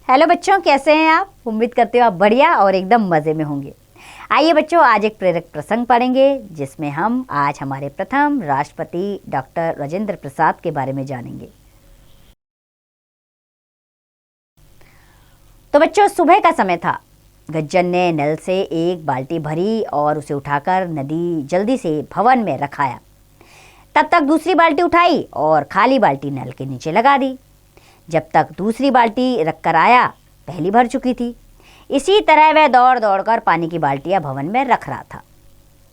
Hello बच्चों, कैसे हैं आप? उम्मीद करते हो आप बढ़िया और एकदम मज़े में होंगे। आइए बच्चों, आज एक प्रेरक प्रसंग पढ़ेंगे जिसमें हम आज हमारे प्रथम राष्ट्रपति डॉक्टर राजेंद्र प्रसाद के बारे में जानेंगे। तो बच्चों, सुबह का समय था। गज्जन ने नल से एक बाल्टी भरी और उसे उठाकर नदी जल्दी से भवन में रखाया। तब तक दूसरी बाल्टी उठाई और खाली बाल्टी नल के नीचे लगा दी। जब तक दूसरी बाल्टी रखकर आया, पहली भर चुकी थी। इसी तरह वह दौड़ दौड़ कर पानी की बाल्टियां भवन में रख रहा था।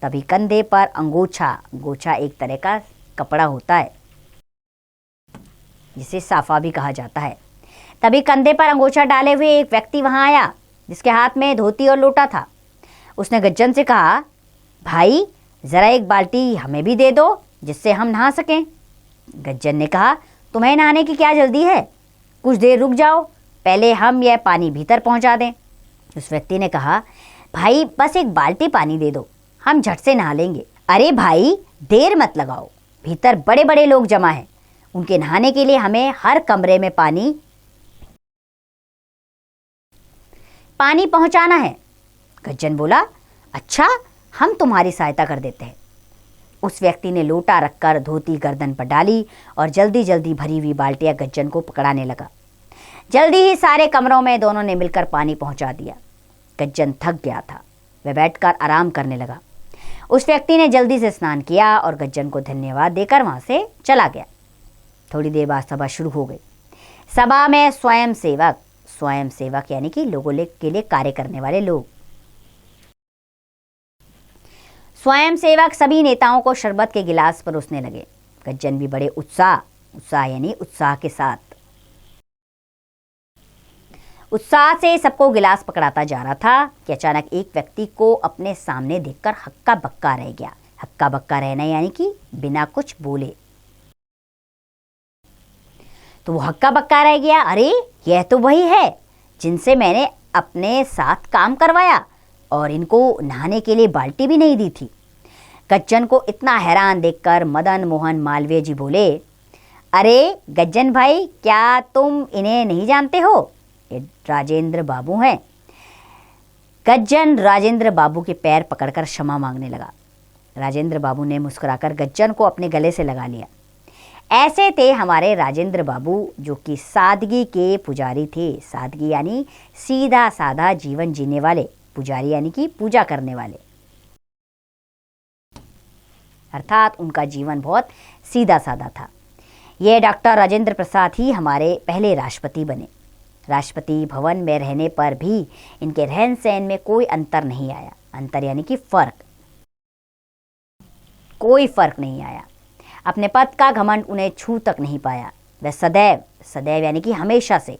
तभी कंधे पर अंगोछा एक तरह का कपड़ा होता है जिसे साफा भी कहा जाता है। तभी कंधे पर अंगोछा डाले हुए एक व्यक्ति वहां आया जिसके हाथ में धोती और लोटा था। उसने गज्जन से कहा, भाई जरा एक बाल्टी हमें भी दे दो जिससे हम नहा सकें। गज्जन ने कहा, तुम्हें नहाने की क्या जल्दी है? कुछ देर रुक जाओ, पहले हम यह पानी भीतर पहुंचा दें। उस व्यक्ति ने कहा, भाई बस एक बाल्टी पानी दे दो, हम झट से नहा लेंगे। अरे भाई, देर मत लगाओ, भीतर बड़े बड़े लोग जमा हैं, उनके नहाने के लिए हमें हर कमरे में पानी पहुंचाना है। गज्जन बोला, अच्छा, हम तुम्हारी सहायता कर देते हैं। उस व्यक्ति ने लोटा रखकर धोती गर्दन पर डाली और जल्दी जल्दी भरी हुई बाल्टियां गज्जन को पकड़ाने लगा। जल्दी ही सारे कमरों में दोनों ने मिलकर पानी पहुंचा दिया। गज्जन थक गया था, वह बैठकर आराम करने लगा। उस व्यक्ति ने जल्दी से स्नान किया और गज्जन को धन्यवाद देकर वहां से चला गया। थोड़ी देर बाद सभा शुरू हो गई। सभा में स्वयंसेवक यानी कि लोगों के लिए कार्य करने वाले लोग, स्वयंसेवक सभी नेताओं को शरबत के गिलास परोसने लगे। गज्जन भी बड़े उत्साह से सबको गिलास पकड़ाता जा रहा था कि अचानक एक व्यक्ति को अपने सामने देखकर हक्का बक्का रह गया। हक्का बक्का रहना यानी कि बिना कुछ बोले। तो वो हक्का बक्का रह गया, अरे यह तो वही है जिनसे मैंने अपने साथ काम करवाया और इनको नहाने के लिए बाल्टी भी नहीं दी थी। गज्जन को इतना हैरान देखकर मदन मोहन मालवीय जी बोले, अरे गज्जन भाई, क्या तुम इन्हें नहीं जानते हो? ये राजेंद्र बाबू हैं। गज्जन राजेंद्र बाबू के पैर पकड़कर क्षमा मांगने लगा। राजेंद्र बाबू ने मुस्कुराकर गज्जन को अपने गले से लगा लिया। ऐसे थे हमारे राजेंद्र बाबू, जो कि सादगी के पुजारी थे। सादगी यानी सीधा साधा जीवन जीने वाले, पुजारी यानी कि पूजा करने वाले, अर्थात उनका जीवन बहुत सीधा साधा था। ये डॉक्टर राजेंद्र प्रसाद ही हमारे पहले राष्ट्रपति बने। राष्ट्रपति भवन में रहने पर भी इनके रहन सहन में कोई अंतर नहीं आया। अंतर यानी कि फर्क, कोई फर्क नहीं आया। अपने पद का घमंड उन्हें छू तक नहीं पाया। वह सदैव यानी कि हमेशा से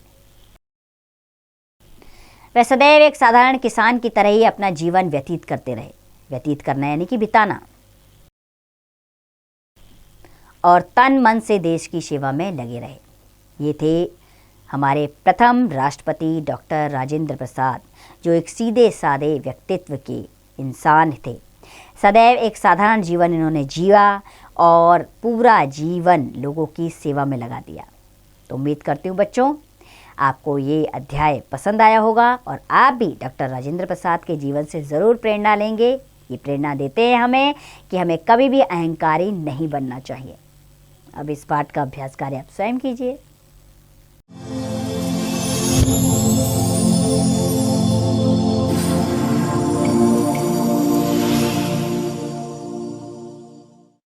वह सदैव एक साधारण किसान की तरह ही अपना जीवन व्यतीत करते रहे। व्यतीत करना यानी कि बिताना, और तन मन से देश की सेवा में लगे रहे। ये थे हमारे प्रथम राष्ट्रपति डॉक्टर राजेंद्र प्रसाद, जो एक सीधे साधे व्यक्तित्व के इंसान थे। सदैव एक साधारण जीवन इन्होंने जिया और पूरा जीवन लोगों की सेवा में लगा दिया। तो उम्मीद करती हूँ बच्चों, आपको ये अध्याय पसंद आया होगा और आप भी डॉक्टर राजेंद्र प्रसाद के जीवन से ज़रूर प्रेरणा लेंगे। ये प्रेरणा देते हैं हमें कि हमें कभी भी अहंकारी नहीं बनना चाहिए। अब इस पाठ का अभ्यास कार्य आप स्वयं कीजिए।